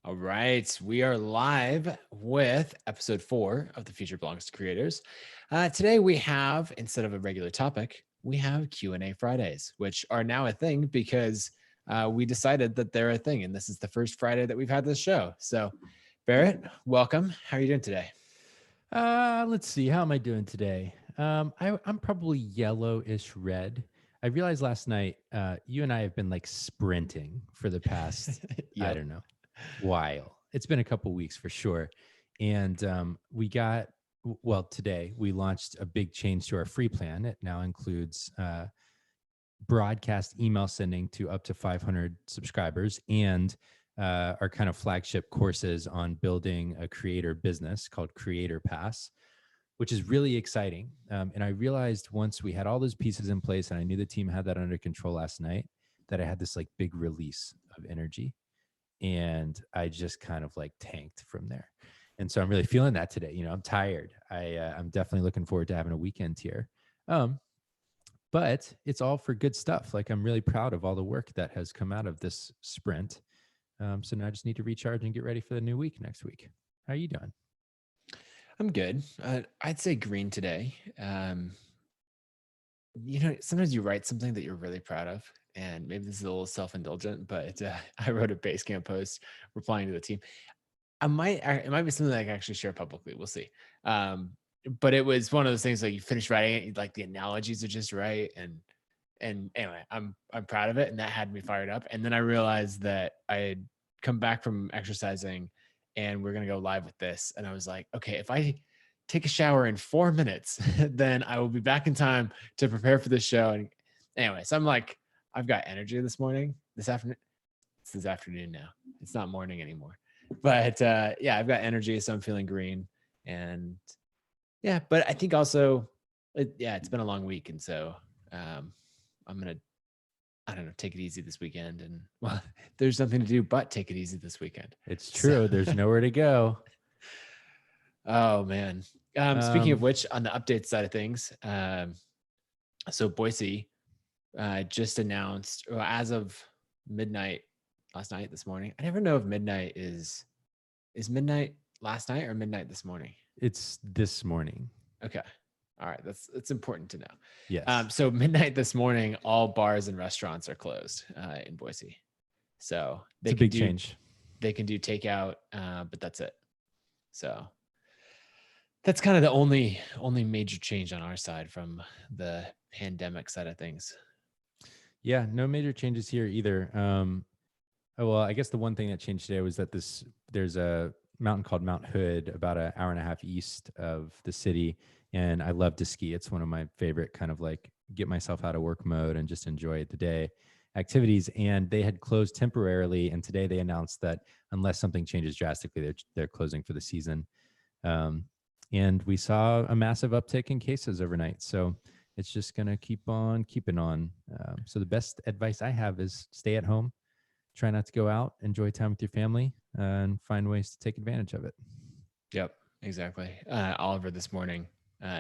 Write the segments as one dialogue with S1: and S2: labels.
S1: All right, we are live with episode 4 of The Future Belongs to Creators. Today we have, instead of a regular topic, we have Q&A Fridays, which are now a thing because we decided that they're a thing, and this is the first Friday that we've had this show. So, Barrett, welcome. How are you doing today?
S2: Let's see. How am I doing today? I'm probably yellowish red. I realized last night, you and I have been like sprinting for the past, I
S1: Yep.
S2: don't know, while. It's been a couple weeks for sure. And today we launched a big change to our free plan. It now includes broadcast email sending to up to 500 subscribers and our kind of flagship courses on building a creator business called Creator Pass, which is really exciting. And I realized once we had all those pieces in place and I knew the team had that under control last night, that I had this like big release of energy. And I just kind of like tanked from there. And so I'm really feeling that today. You know, I'm tired. I'm definitely looking forward to having a weekend here. But it's all for good stuff. Like I'm really proud of all the work that has come out of this sprint. So now I just need to recharge and get ready for the new week next week. How are you doing?
S1: I'm good. I'd say green today. Sometimes you write something that you're really proud of, and maybe this is a little self-indulgent, but I wrote a Basecamp post replying to the team. It might be something that I can actually share publicly. We'll see. But it was one of those things like you finish writing it, like the analogies are just right, and anyway, I'm proud of it, and that had me fired up. And then I realized that I had come back from exercising, and we're gonna go live with this, and I was like, okay, if I take a shower in 4 minutes, then I will be back in time to prepare for this show. And anyway, so I'm like, I've got energy this afternoon. It's this afternoon now. It's not morning anymore. But yeah, I've got energy, so I'm feeling green. And yeah, but I think also, it's been a long week, and so I'm gonna, I don't know, take it easy this weekend. And well, there's nothing to do but take it easy this weekend.
S2: It's
S1: So,
S2: true. There's nowhere to go.
S1: oh man. Speaking of which, on the update side of things, so Boise just announced, well, as of midnight this morning. I never know if midnight is midnight last night or midnight this morning.
S2: It's this morning.
S1: Okay. All right. That's important to know.
S2: Yes.
S1: So midnight this morning, all bars and restaurants are closed in Boise. So
S2: It's a big change.
S1: They can do takeout, but that's it. So that's kind of the only major change on our side from the pandemic side of things.
S2: Yeah, no major changes here either. Well, I guess the one thing that changed today was that there's a mountain called Mount Hood about an hour and a half east of the city. And I love to ski. It's one of my favorite kind of like get myself out of work mode and just enjoy the day activities. And they had closed temporarily. And today they announced that unless something changes drastically, they're closing for the season. And we saw a massive uptick in cases overnight. So it's just going to keep on keeping on. So the best advice I have is stay at home, try not to go out, enjoy time with your family, and find ways to take advantage of it.
S1: Yep, exactly. Oliver this morning,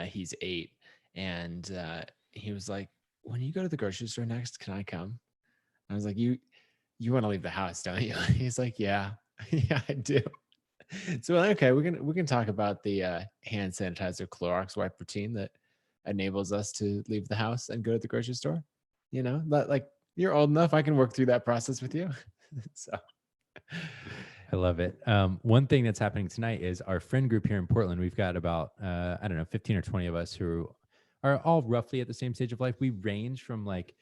S1: he's 8, and he was like, "When you go to the grocery store next, can I come?" I was like, "You want to leave the house, don't you?" He's like, "Yeah, yeah, I do." So okay, we can talk about the hand sanitizer Clorox wipe routine that enables us to leave the house and go to the grocery store. You know, but like you're old enough, I can work through that process with you. So
S2: I love it. One thing that's happening tonight is our friend group here in Portland. We've got about, 15 or 20 of us who are all roughly at the same stage of life. We range from like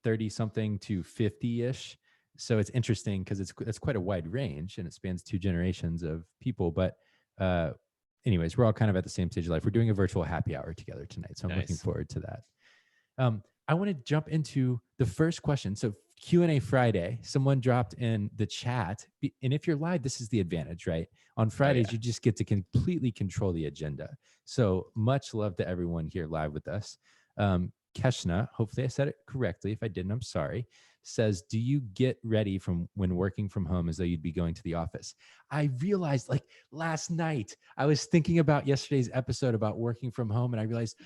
S2: 30 something to 50-ish. So it's interesting because it's quite a wide range and it spans 2 generations of people. But anyways, we're all kind of at the same stage of life. We're doing a virtual happy hour together tonight. So I'm looking forward to that. I want to jump into the first question. So Q&A Friday, someone dropped in the chat. And if you're live, this is the advantage, right? On Fridays, you just get to completely control the agenda. So much love to everyone here live with us. Keshna, hopefully I said it correctly. If I didn't, I'm sorry, says, do you get ready from when working from home as though you'd be going to the office? I realized like last night, I was thinking about yesterday's episode about working from home and I realized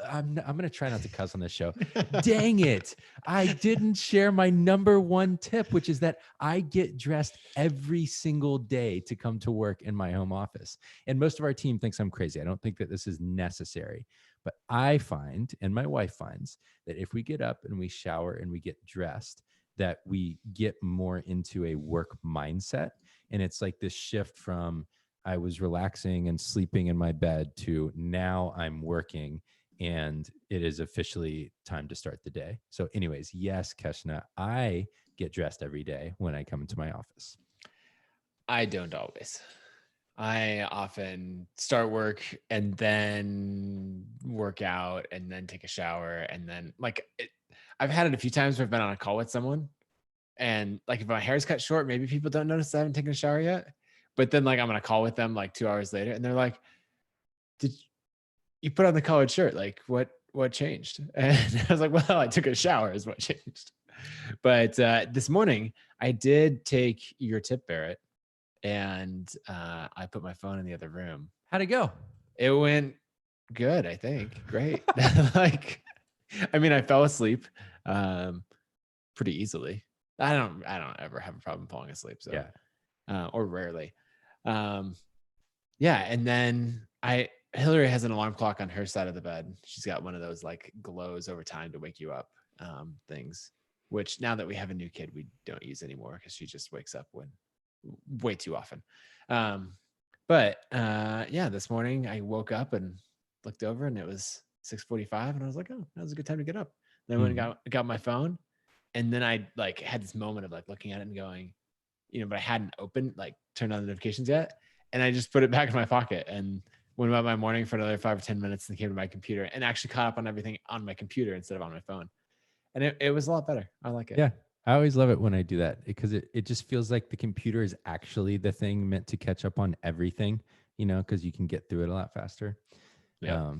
S2: I'm going to try not to cuss on this show. Dang it. I didn't share my number one tip, which is that I get dressed every single day to come to work in my home office. And most of our team thinks I'm crazy. I don't think that this is necessary. But I find, and my wife finds, that if we get up and we shower and we get dressed, that we get more into a work mindset. And it's like this shift from I was relaxing and sleeping in my bed to now I'm working and it is officially time to start the day. So anyways, yes, Keshna, I get dressed every day when I come into my office.
S1: I don't always. I often start work and then work out and then take a shower and then I've had it a few times where I've been on a call with someone and like if my hair's cut short, maybe people don't notice I haven't taken a shower yet. But then like I'm on a call with them like 2 hours later and they're like, did you put on the collared shirt? Like what changed? And I was like, well, I took a shower is what changed. But this morning I did take your tip, Barrett, and I put my phone in the other room.
S2: How'd it go?
S1: It went good, I think. Great. Like, I mean, I fell asleep pretty easily. I don't ever have a problem falling asleep. So,
S2: Yeah.
S1: Or rarely. Yeah. And then Hillary has an alarm clock on her side of the bed. She's got one of those like glows over time to wake you up things, which now that we have a new kid, we don't use anymore because she just wakes up way too often. But yeah, this morning I woke up and looked over and it was 6:45 and I was like, oh, that was a good time to get up. Then I went and got my phone. And then I like had this moment of like looking at it and going, but I hadn't turned on the notifications yet. And I just put it back in my pocket and went about my morning for another 5 or 10 minutes and came to my computer and actually caught up on everything on my computer instead of on my phone. And it was a lot better. I like it.
S2: Yeah. I always love it when I do that because it just feels like the computer is actually the thing meant to catch up on everything, because you can get through it a lot faster.
S1: Yeah.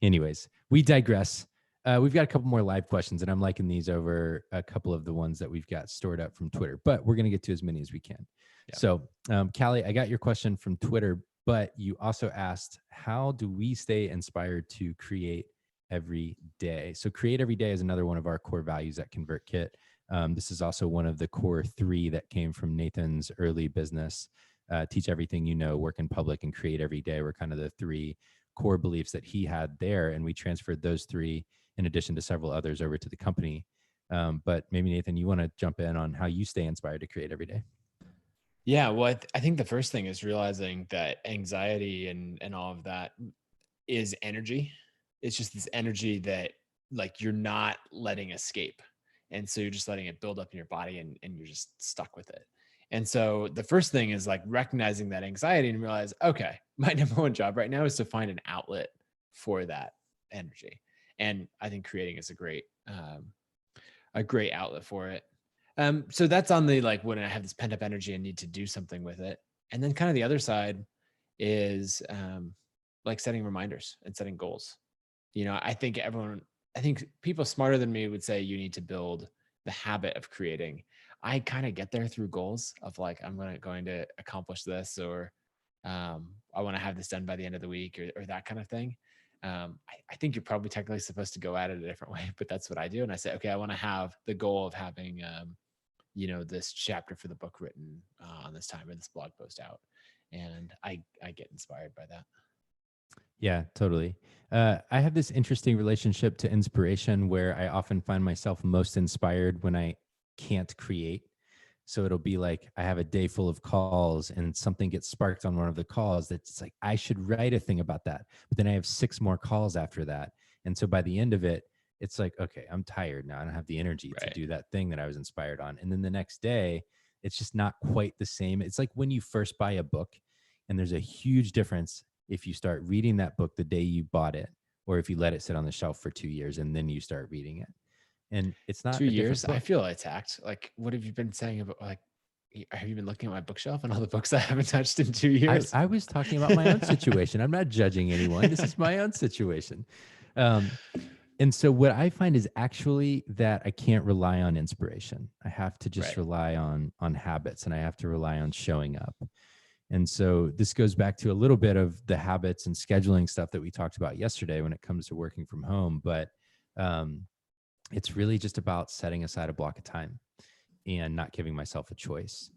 S2: Anyways, we digress. We've got a couple more live questions and I'm liking these over a couple of the ones that we've got stored up from Twitter, but we're going to get to as many as we can. Yeah. So, Callie, I got your question from Twitter, but you also asked, how do we stay inspired to create every day? So create every day is another one of our core values at ConvertKit. This is also one of the core 3 that came from Nathan's early business. Teach everything you know, work in public, and create every day were kind of the 3 core beliefs that he had there. And we transferred those 3 in addition to several others over to the company. But maybe Nathan, you want to jump in on how you stay inspired to create every day?
S1: Yeah, well, I think the first thing is realizing that anxiety and all of that is energy. It's just this energy that like you're not letting escape. And so you're just letting it build up in your body and you're just stuck with it. And so the first thing is like recognizing that anxiety and realize, okay, my number one job right now is to find an outlet for that energy. And I think creating is a great outlet for it. So that's on the like when I have this pent up energy and need to do something with it. And then kind of the other side is like setting reminders and setting goals. I think people smarter than me would say you need to build the habit of creating. I kind of get there through goals of like, I'm going to accomplish this, or I want to have this done by the end of the week, or that kind of thing. I think you're probably technically supposed to go at it a different way, but that's what I do. And I say, okay, I want to have the goal of having, this chapter for the book written on this time or this blog post out. And I get inspired by that.
S2: Yeah, totally. I have this interesting relationship to inspiration where I often find myself most inspired when I can't create. So it'll be like I have a day full of calls and something gets sparked on one of the calls that's like, I should write a thing about that. But then I have 6 more calls after that. And so by the end of it, it's like, okay, I'm tired now. I don't have the energy to do that thing that I was inspired on. And then the next day, it's just not quite the same. It's like when you first buy a book, and there's a huge difference if you start reading that book the day you bought it, or if you let it sit on the shelf for 2 years and then you start reading it. And it's not
S1: 2 years. I feel attacked. Like, what have you been saying about like, have you been looking at my bookshelf and all the books I haven't touched in 2 years?
S2: I was talking about my own situation. I'm not judging anyone. This is my own situation. And so what I find is actually that I can't rely on inspiration. I have to just rely on habits, and I have to rely on showing up. And so this goes back to a little bit of the habits and scheduling stuff that we talked about yesterday when it comes to working from home. But um, it's really just about setting aside a block of time and not giving myself a choice.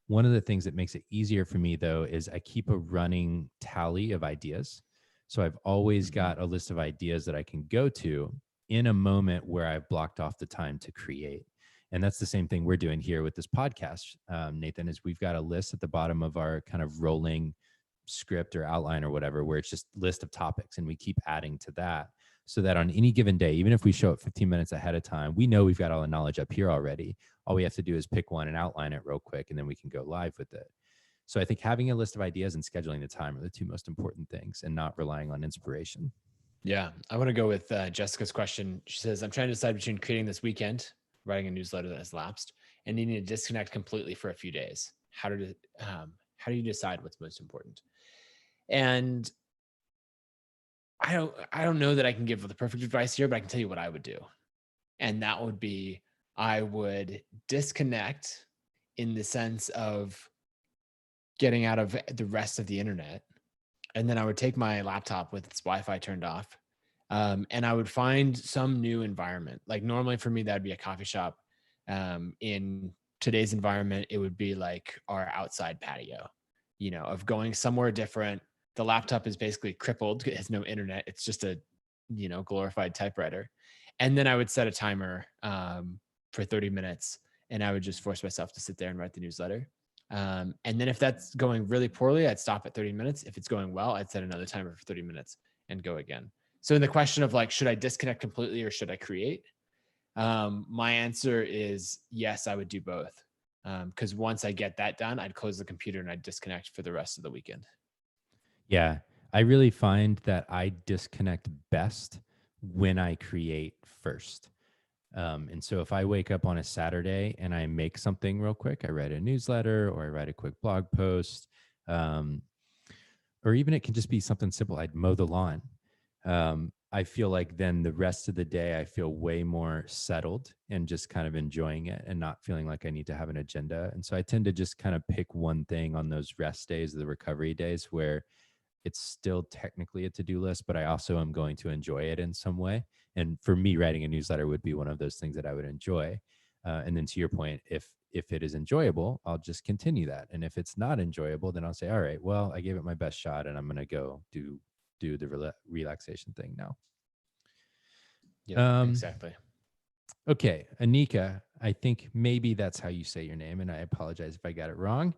S2: One of the things that makes it easier for me, though, is I keep a running tally of ideas. So I've always
S1: Mhm.
S2: got a list of ideas that I can go to in a moment where I've blocked off the time to create. And that's the same thing we're doing here with this podcast, Nathan, is we've got a list at the bottom of our kind of rolling script or outline or whatever, where it's just list of topics, and we keep adding to that so that on any given day, even if we show up 15 minutes ahead of time, we know we've got all the knowledge up here already. All we have to do is pick one and outline it real quick, and then we can go live with it. So I think having a list of ideas and scheduling the time are the two most important things, and not relying on inspiration.
S1: Yeah, I want to go with Jessica's question. She says, I'm trying to decide between creating this weekend, writing a newsletter that has lapsed, and needing to disconnect completely for a few days. How do you decide what's most important? And I don't know that I can give the perfect advice here, but I can tell you what I would do. And that would be I would disconnect in the sense of getting out of the rest of the internet. And then I would take my laptop with its Wi-Fi turned off, and I would find some new environment. Like normally for me, that'd be a coffee shop. In today's environment, it would be like our outside patio, of going somewhere different. The laptop is basically crippled, it has no internet. It's just a, glorified typewriter. And then I would set a timer for 30 minutes, and I would just force myself to sit there and write the newsletter. And then if that's going really poorly, I'd stop at 30 minutes. If it's going well, I'd set another timer for 30 minutes and go again. So in the question of like, should I disconnect completely or should I create? My answer is yes, I would do both. Because once I get that done, I'd close the computer and I'd disconnect for the rest of the weekend.
S2: Yeah, I really find that I disconnect best when I create first. And so if I wake up on a Saturday and I make something real quick, I write a newsletter or I write a quick blog post, um, or even it can just be something simple. I'd mow the lawn. I feel like then the rest of the day, I feel way more settled and just kind of enjoying it and not feeling like I need to have an agenda. And so I tend to just kind of pick one thing on those rest days, the recovery days, where it's still technically a to-do list, but I also am going to enjoy it in some way. And for me, writing a newsletter would be one of those things that I would enjoy. And then to your point, if it is enjoyable, I'll just continue that. And if it's not enjoyable, then I'll say, all right, well, I gave it my best shot, and I'm going to go do the relaxation thing now.
S1: Yep,
S2: Um,
S1: exactly.
S2: Okay, Anika, I think maybe that's how you say your name, and I apologize if I got it wrong.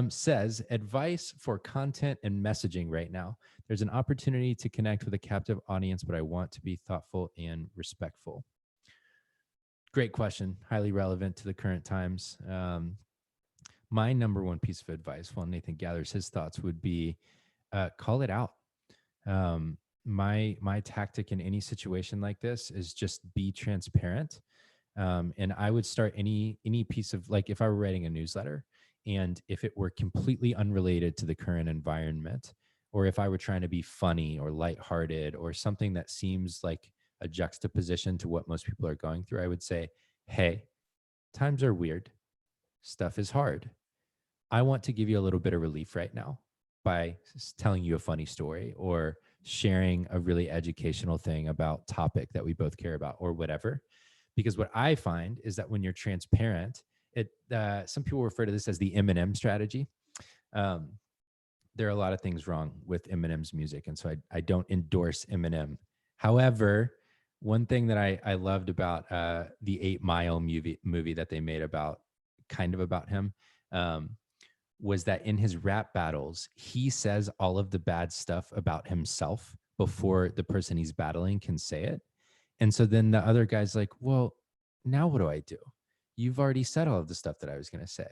S2: Says advice for content and messaging right now. There's an opportunity to connect with a captive audience, but I want to be thoughtful and respectful. Great question, highly relevant to the current times. My number one piece of advice while Nathan gathers his thoughts would be call it out. My tactic in any situation like this is just be transparent. And I would start any piece of, like, if I were writing a newsletter and if it were completely unrelated to the current environment, or if I were trying to be funny or lighthearted or something that seems like a juxtaposition to what most people are going through, I would say, hey, times are weird, stuff is hard, I want to give you a little bit of relief right now by telling you a funny story or sharing a really educational thing about topic that we both care about or whatever. Because what I find is that when you're transparent, it some people refer to this as the Eminem strategy. Um, there are a lot of things wrong with Eminem's music, and so I don't endorse Eminem. However, one thing that I loved about the 8 Mile movie that they made about him, um, was that in his rap battles, he says all of the bad stuff about himself before the person he's battling can say it. And so then the other guy's like, well, now what do I do? You've already said all of the stuff that I was going to say.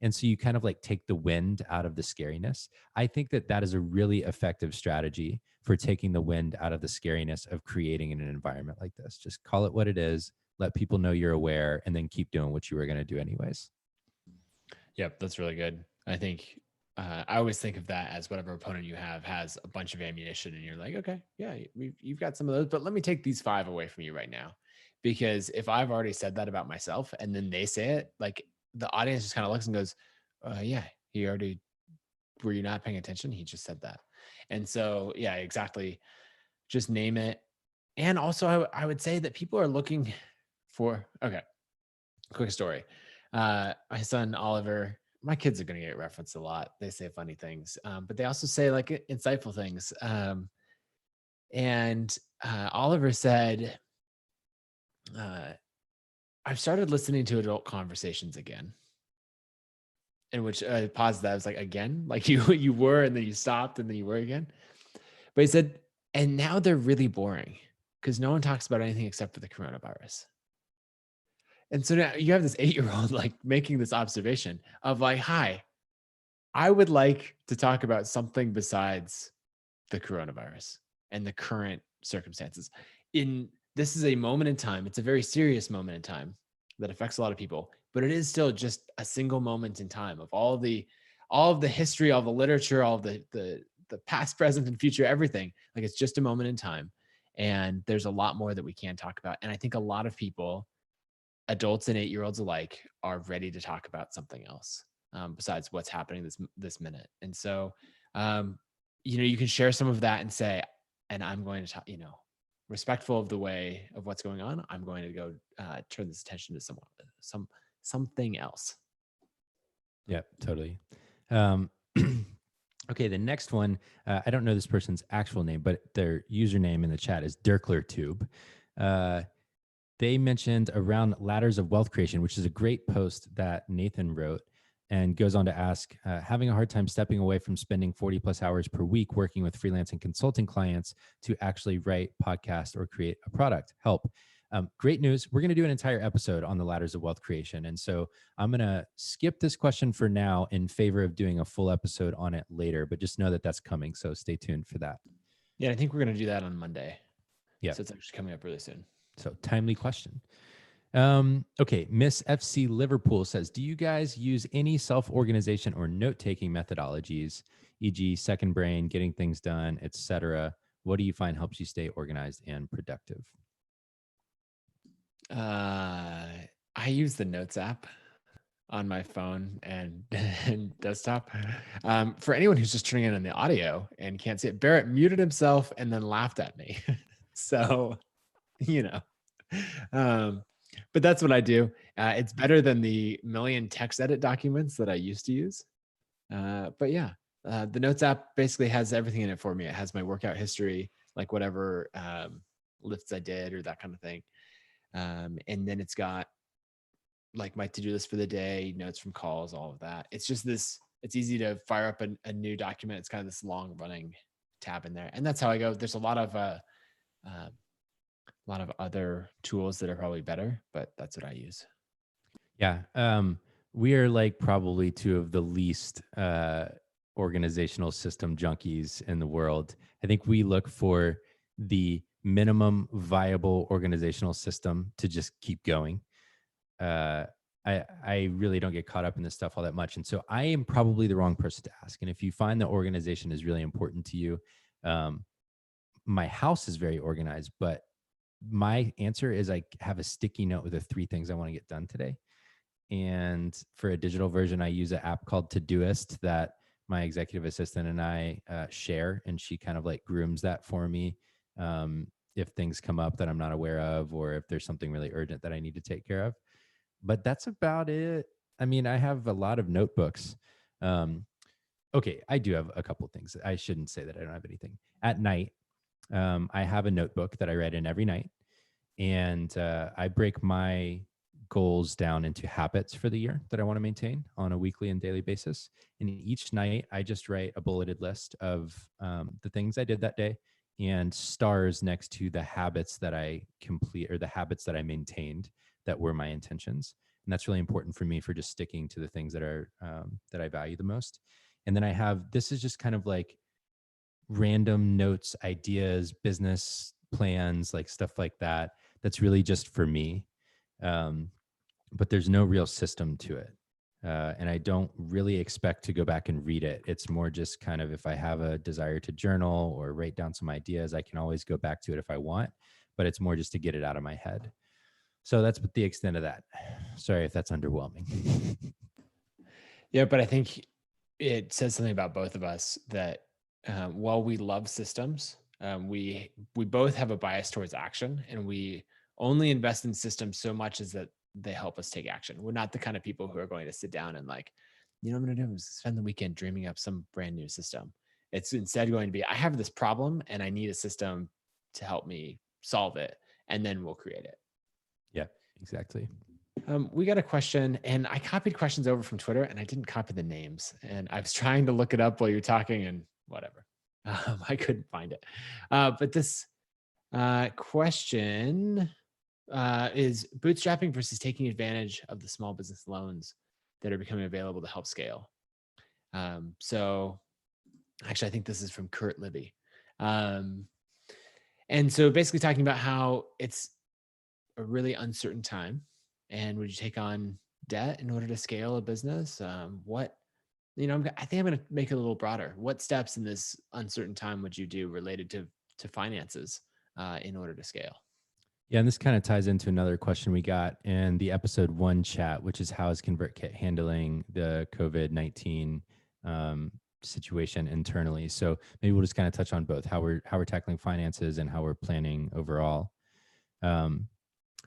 S2: And so you kind of like take the wind out of the scariness. I think that that is a really effective strategy for taking the wind out of the scariness of creating in an environment like this. Just call it what it is, let people know you're aware, and then keep doing what you were going to do anyways.
S1: Yep, that's really good. I think I always think of that as whatever opponent you have has a bunch of ammunition, and you're like, okay, yeah, you've got some of those, but let me take these 5 away from you right now, because if I've already said that about myself, and then they say it, like the audience just kind of looks and goes, yeah, he already were you not paying attention? He just said that. And so, yeah, exactly. Just name it. And also, I would say that people are looking for, okay, quick story. My son Oliver, my kids are going to get referenced a lot. They say funny things, but they also say like insightful things. And Oliver said, uh, I've started listening to adult conversations again. In which I paused that. I was like, again? Like you were, and then you stopped, and then you were again. But he said, and now they're really boring because no one talks about anything except for the coronavirus. And so now you have this 8-year-old like making this observation of like, hi, I would like to talk about something besides the coronavirus and the current circumstances. In This is a moment in time. It's a very serious moment in time that affects a lot of people, but it is still just a single moment in time of all of the history, all the literature, all the past, present, and future, everything. Like it's just a moment in time. And there's a lot more that we can talk about. And I think a lot of people, adults and 8-year-olds alike, are ready to talk about something else besides what's happening this minute. And so, you can share some of that and say, and I'm going to talk, respectful of the way of what's going on. I'm going to go turn this attention to something else.
S2: Yeah, totally. Okay, the next one, I don't know this person's actual name, but their username in the chat is DirklerTube. They mentioned around ladders of wealth creation, which is a great post that Nathan wrote, and goes on to ask, having a hard time stepping away from spending 40 plus hours per week working with freelance and consulting clients to actually write, podcast, or create a product. Help. Great news. We're going to do an entire episode on the ladders of wealth creation. And so I'm going to skip this question for now in favor of doing a full episode on it later, but just know that that's coming. So stay tuned for that.
S1: Yeah, I think we're going to do that on Monday.
S2: Yeah.
S1: So it's actually coming up really soon.
S2: So timely question. Okay, Miss FC Liverpool says, do you guys use any self-organization or note-taking methodologies, e.g. second brain, getting things done, etc.? What do you find helps you stay organized and productive?
S1: I use the Notes app on my phone and desktop. For anyone who's just tuning in on the audio and can't see it, Barrett muted himself and then laughed at me. So, but that's what I do. It's better than the million text edit documents that I used to use. But yeah, the Notes app basically has everything in it for me. It has my workout history, like whatever lifts I did or that kind of thing. And then it's got like my to-do list for the day, notes from calls, all of that. It's just it's easy to fire up a new document. It's kind of this long running tab in there. And that's how I go. There's a lot of other tools that are probably better, but that's what I use.
S2: Yeah. We are like probably two of the least organizational system junkies in the world. I think we look for the minimum viable organizational system to just keep going. I really don't get caught up in this stuff all that much. And so I am probably the wrong person to ask. And if you find that organization is really important to you, my house is very organized, but my answer is I have a sticky note with the 3 things I want to get done today. And for a digital version, I use an app called Todoist that my executive assistant and I share, and she kind of like grooms that for me. If things come up that I'm not aware of, or if there's something really urgent that I need to take care of. But that's about it. I mean, I have a lot of notebooks. Okay, I do have a couple of things. I shouldn't say that I don't have anything. At night, I have a notebook that I write in every night. And I break my goals down into habits for the year that I want to maintain on a weekly and daily basis. And each night, I just write a bulleted list of the things I did that day and stars next to the habits that I complete or the habits that I maintained that were my intentions. And that's really important for me for just sticking to the things that are that I value the most. And then I have, this is just kind of like random notes, ideas, business plans, like stuff like that. That's really just for me. But there's no real system to it. And I don't really expect to go back and read it. It's more just kind of if I have a desire to journal or write down some ideas, I can always go back to it if I want, but it's more just to get it out of my head. So that's the extent of that. Sorry if that's underwhelming.
S1: Yeah, but I think it says something about both of us that while we love systems, we both have a bias towards action, and we only invest in systems so much as that they help us take action. We're not the kind of people who are going to sit down and like, you know, what I'm going to do is spend the weekend dreaming up some brand new system. It's instead going to be, I have this problem and I need a system to help me solve it, and then we'll create it.
S2: Yeah, exactly.
S1: We got a question, and I copied questions over from Twitter, and I didn't copy the names. And I was trying to look it up while you're talking, and whatever, I couldn't find it. But this question is bootstrapping versus taking advantage of the small business loans that are becoming available to help scale. So, actually, I think this is from Kurt Libby. And so, basically, talking about how it's a really uncertain time, and would you take on debt in order to scale a business? What, you know, I think I'm going to make it a little broader. What steps in this uncertain time would you do related to finances in order to scale?
S2: Yeah, and this kind of ties into another question we got in the episode 1 chat, which is how is ConvertKit handling the COVID-19 situation internally. So maybe we'll just kind of touch on both how we're tackling finances and how we're planning overall.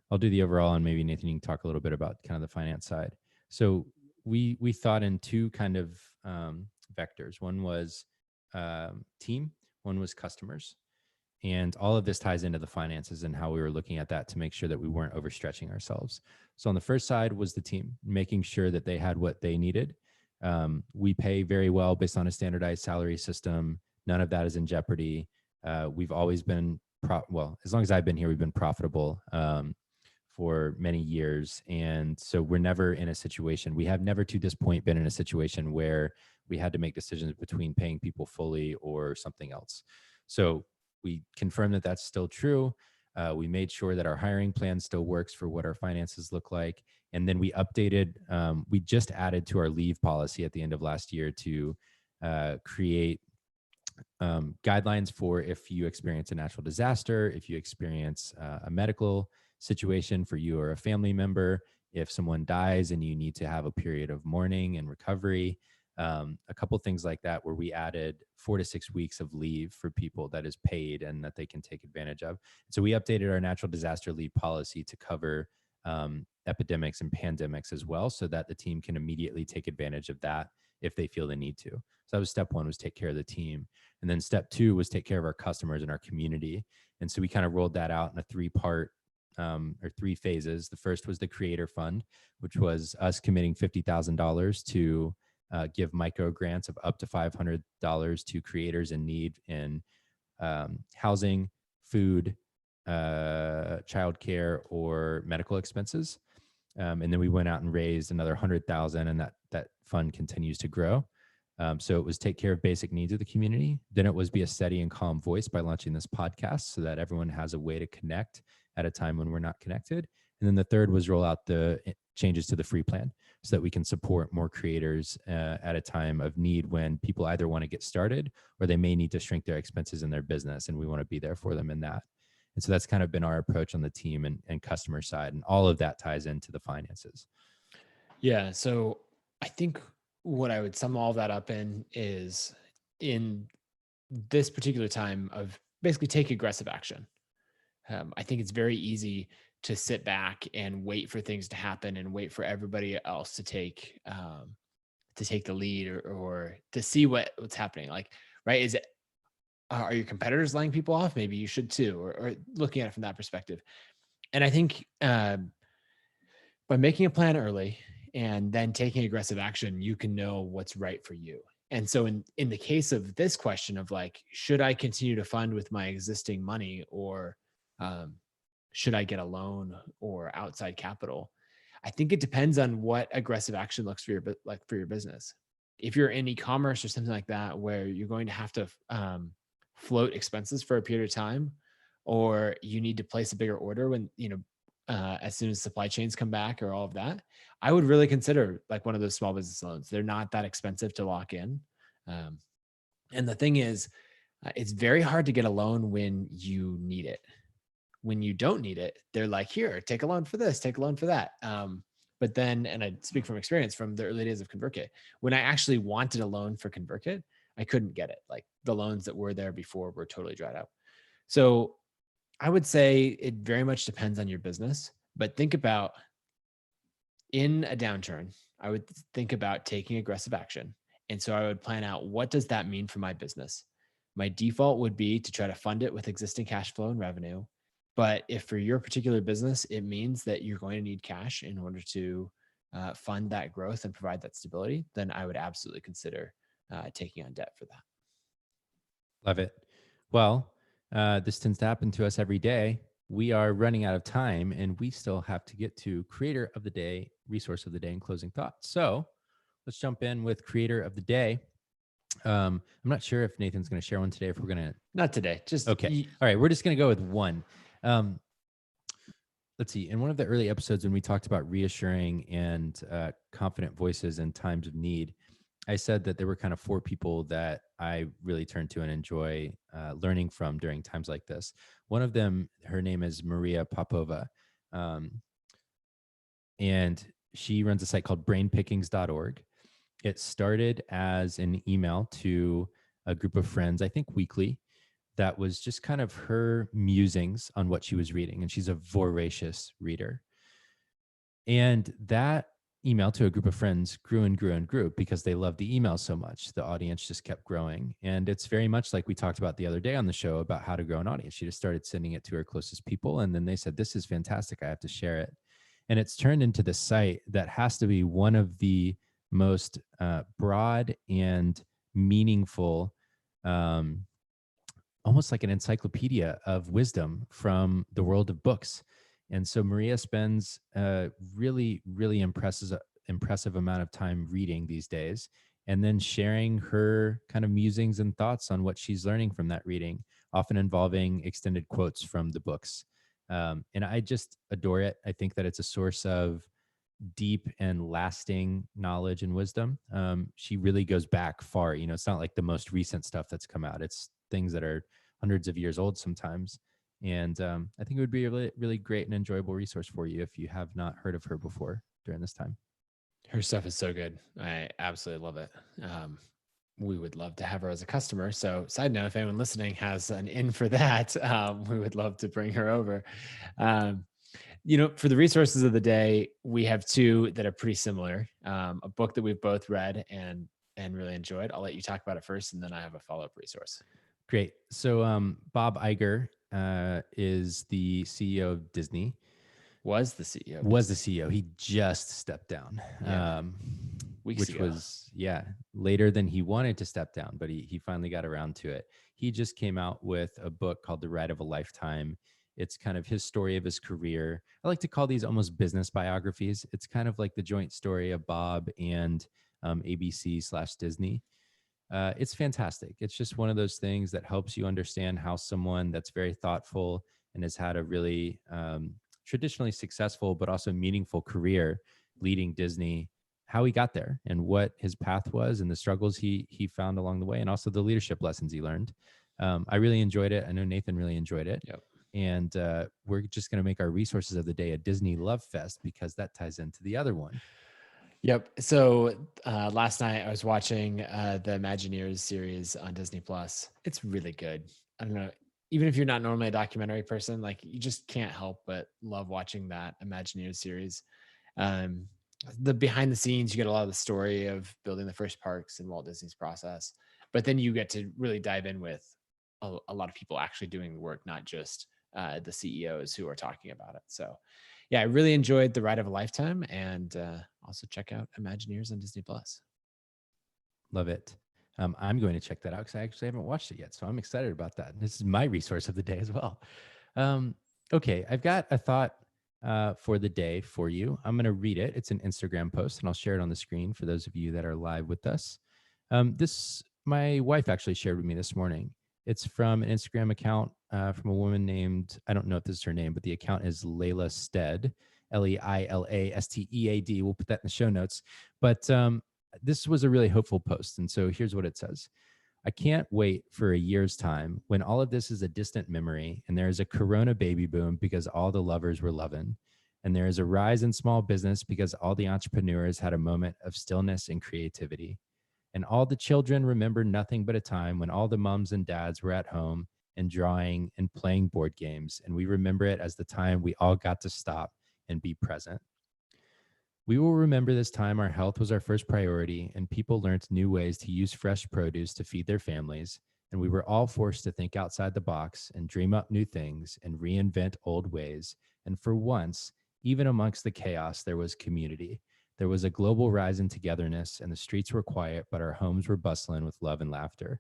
S2: I'll do the overall, and maybe Nathan, you can talk a little bit about kind of the finance side. So we thought in two kind of vectors. One was team, one was customers. And all of this ties into the finances and how we were looking at that to make sure that we weren't overstretching ourselves. So on the first side was the team, making sure that they had what they needed. We pay very well based on a standardized salary system. None of that is in jeopardy. We've always been, as long as I've been here, we've been profitable for many years. And so we're never in a situation, we have never to this point been in a situation where we had to make decisions between paying people fully or something else. So we confirmed that that's still true. We made sure that our hiring plan still works for what our finances look like. And then we updated, we just added to our leave policy at the end of last year to create guidelines for if you experience a natural disaster, if you experience a medical situation for you or a family member, if someone dies and you need to have a period of mourning and recovery. A couple things like that, where we added 4 to 6 weeks of leave for people that is paid and that they can take advantage of. So we updated our natural disaster leave policy to cover epidemics and pandemics as well, so that the team can immediately take advantage of that if they feel the need to. So that was step one, was take care of the team. And then step two was take care of our customers and our community. And so we kind of rolled that out in a three-part or 3 phases. The first was the Creator Fund, which was us committing $50,000 to give micro grants of up to $500 to creators in need in housing, food, childcare, or medical expenses. And then we went out and raised another 100,000, and that fund continues to grow. So it was take care of basic needs of the community. Then it was be a steady and calm voice by launching this podcast so that everyone has a way to connect at a time when we're not connected. And then the third was roll out the changes to the free plan so that we can support more creators at a time of need when people either want to get started or they may need to shrink their expenses in their business, and we want to be there for them in that. And so that's kind of been our approach on the team and customer side, and all of that ties into the finances.
S1: Yeah, so I think what I would sum all that up in is, in this particular time of basically take aggressive action. I think it's very easy to sit back and wait for things to happen and wait for everybody else to take the lead, or to see what's happening. Like, right? Is it, are your competitors laying people off? Maybe you should too, or looking at it from that perspective. And I think by making a plan early and then taking aggressive action, you can know what's right for you. And so in the case of this question of like, should I continue to fund with my existing money, or should I get a loan or outside capital? I think it depends on what aggressive action looks for your business. If you're in e-commerce or something like that, where you're going to have to float expenses for a period of time, or you need to place a bigger order when, as soon as supply chains come back or all of that, I would really consider like one of those small business loans. They're not that expensive to lock in. And the thing is, it's very hard to get a loan when you need it. When you don't need it, they're like, here, take a loan for this, take a loan for that. But then, and I speak from experience from the early days of ConvertKit, when I actually wanted a loan for ConvertKit, I couldn't get it. Like the loans that were there before were totally dried up. So I would say it very much depends on your business, but think about in a downturn, I would think about taking aggressive action. And so I would plan out what does that mean for my business? My default would be to try to fund it with existing cash flow and revenue. But if for your particular business, it means that you're going to need cash in order to fund that growth and provide that stability, then I would absolutely consider taking on debt for that.
S2: Love it. Well, this tends to happen to us every day. We are running out of time and we still have to get to creator of the day, resource of the day, and closing thoughts. So let's jump in with creator of the day. I'm not sure if Nathan's going to share one today, if we're going to.
S1: Not today. Just
S2: Okay. All right. We're just going to go with one. Let's see. In one of the early episodes, when we talked about reassuring and confident voices in times of need, I said that there were kind of 4 people that I really turn to and enjoy learning from during times like this. One of them, her name is Maria Popova. And she runs a site called brainpickings.org. It started as an email to a group of friends, I think weekly, that was just kind of her musings on what she was reading. And she's a voracious reader. And that email to a group of friends grew and grew and grew because they loved the email so much. The audience just kept growing. And it's very much like we talked about the other day on the show about how to grow an audience. She just started sending it to her closest people. And then they said, this is fantastic. I have to share it. And it's turned into the site that has to be one of the most broad and meaningful, almost like an encyclopedia of wisdom from the world of books. And so Maria spends a really, really impressive amount of time reading these days, and then sharing her kind of musings and thoughts on what she's learning from that reading, often involving extended quotes from the books. And I just adore it. I think that it's a source of deep and lasting knowledge and wisdom. She really goes back far. You know, it's not like the most recent stuff that's come out. It's things that are hundreds of years old sometimes. And I think it would be a really, really great and enjoyable resource for you if you have not heard of her before during this time.
S1: Her stuff is so good. I absolutely love it. We would love to have her as a customer. So, side note, if anyone listening has an in for that, we would love to bring her over. For the resources of the day, we have 2 that are pretty similar. A book that we've both read and really enjoyed. I'll let you talk about it first, and then I have a follow-up resource.
S2: Great. So Bob Iger is the CEO of Disney.
S1: Was the CEO.
S2: Was the CEO. He just stepped down.
S1: Yeah.
S2: Which ago. Was later than he wanted to step down, but he finally got around to it. He just came out with a book called The Ride of a Lifetime. It's kind of his story of his career. I like to call these almost business biographies. It's kind of like the joint story of Bob and ABC/Disney. It's fantastic. It's just one of those things that helps you understand how someone that's very thoughtful and has had a really traditionally successful but also meaningful career leading Disney, how he got there and what his path was and the struggles he found along the way, and also the leadership lessons he learned. I really enjoyed it. I know Nathan really enjoyed it.
S1: Yep.
S2: And we're just going to make our resources of the day a Disney Love Fest because that ties into the other one.
S1: Yep. So last night I was watching the Imagineers series on Disney Plus. It's really good. I don't know. Even if you're not normally a documentary person, like you just can't help but love watching that Imagineers series. The behind the scenes, you get a lot of the story of building the first parks in Walt Disney's process, but then you get to really dive in with a lot of people actually doing the work, not just the CEOs who are talking about it. So yeah, I really enjoyed The Ride of a Lifetime, and also check out Imagineers on Disney Plus.
S2: Love it. I'm going to check that out because I actually haven't watched it yet. So I'm excited about that. This is my resource of the day as well. Okay, I've got a thought for the day for you. I'm going to read it. It's an Instagram post, and I'll share it on the screen for those of you that are live with us. My wife actually shared with me this morning. It's from an Instagram account from a woman named, I don't know if this is her name, but the account is Layla Stead, Leilastead. We'll put that in the show notes. But this was a really hopeful post. And so here's what it says. I can't wait for a year's time when all of this is a distant memory and there is a corona baby boom because all the lovers were loving. And there is a rise in small business because all the entrepreneurs had a moment of stillness and creativity. And all the children remember nothing but a time when all the moms and dads were at home and drawing and playing board games. And we remember it as the time we all got to stop and be present. We will remember this time our health was our first priority, and people learned new ways to use fresh produce to feed their families. And we were all forced to think outside the box and dream up new things and reinvent old ways. And for once, even amongst the chaos, there was community. There was a global rise in togetherness, and the streets were quiet, but our homes were bustling with love and laughter.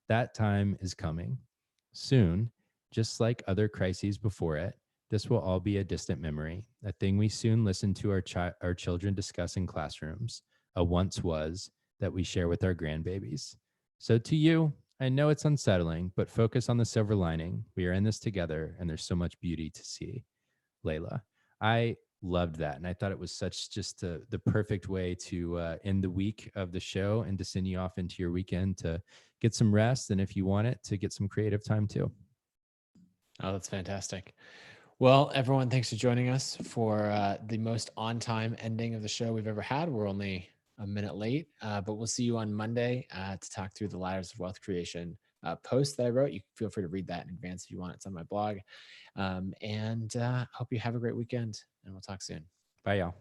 S2: That time is coming. Soon, just like other crises before it, this will all be a distant memory, a thing we soon listen to our children discuss in classrooms, a once was that we share with our grandbabies. So, to you, I know it's unsettling, but focus on the silver lining. We are in this together, and there's so much beauty to see. Layla. I loved that. And I thought it was such just the perfect way to end the week of the show and to send you off into your weekend to get some rest. And if you want it, to get some creative time too.
S1: Oh, that's fantastic. Well, everyone, thanks for joining us for the most on time ending of the show we've ever had. We're only a minute late, but we'll see you on Monday to talk through the Ladders of Wealth Creation post that I wrote. You can feel free to read that in advance if you want. It's on my blog. And hope you have a great weekend, and we'll talk soon.
S2: Bye, y'all.